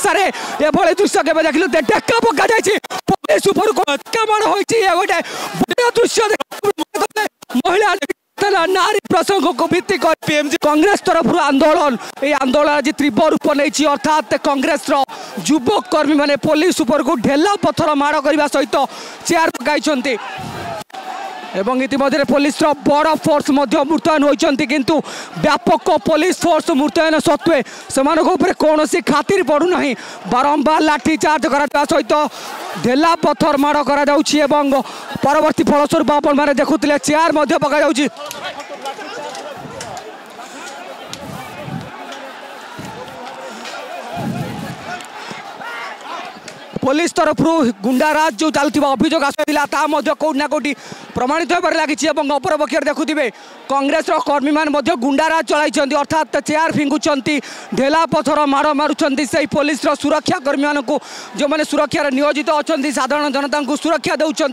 ओडार एभली दृश्य के देखिलु टेक्का पका जाइछि पुलिस ऊपर टेक्का मार होइछि ए गोटे बड़ दृश्य महिला नारी प्रसंग को भित्ति कर पीएमजी कांग्रेस तरफ आंदोलन ये आंदोलन आज तीव्र रूप नहीं अर्थात कांग्रेस युवक कर्मी माने पुलिस ऊपर को ढेला पत्थर माड़ करने सहित चेयर पकाई एवं इतिमध्य पुलिस बड़ फोर्स मुतयन होती किंतु व्यापक पुलिस फोर्स मुतयन सत्वे से कौन खातिर पड़ूना बारंबार लाठी चार्ज करा सहित ढेला पत्थर माड़ कर परवर्ती फलस्वरूप आपण मैंने देखुले चेयर पका जाउछि पुलिस तरफ गुंडाराज जो चलता अभियोग आसाला कौटना कौटी प्रमाणित हो लगी अपर पक्ष देखुवे कांग्रेस कर्मी मैंने गुंडाराज चलाई अर्थात चेयर फिंगुंट ढेला पत्थर माड़ मारुंट से पुलिस सुरक्षा कर्मी मानक जो मैंने सुरक्षा नियोजित अच्छा साधारण जनता को सुरक्षा दौरान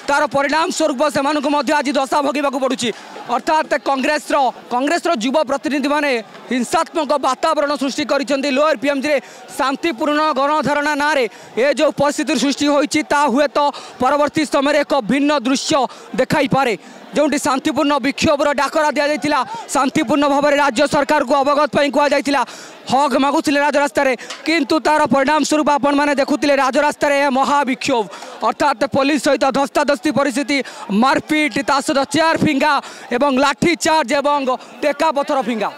तार परिणाम स्वरूप से आज दशा भोगवा पड़ुछि अर्थात कांग्रेस युव प्रतिनिधि माने हिंसात्मक वातावरण सृष्टि कर लोअर पीएमजी शांतिपूर्ण गणधारणा ना ये जो परिस्थिति सृष्टि होती हुए तो परवर्ती समय एक भिन्न दृश्य देखाई पारे जो शांतिपूर्ण विक्षोभर डाकरा दि जाता शांतिपूर्ण भाव में राज्य सरकार को अवगत कहुला हक मागुले राजरास्त किंतु तार परिणाम स्वरूप आपण मैंने देखुले राजरास्त महाविक्षोभ अर्थात पुलिस सहित धस्ताधस्ती परिस्थिति मारपिट ता सहित चेयर फिंगा एवं लाठी चार्ज एवं टेका पत्थर फिंगा।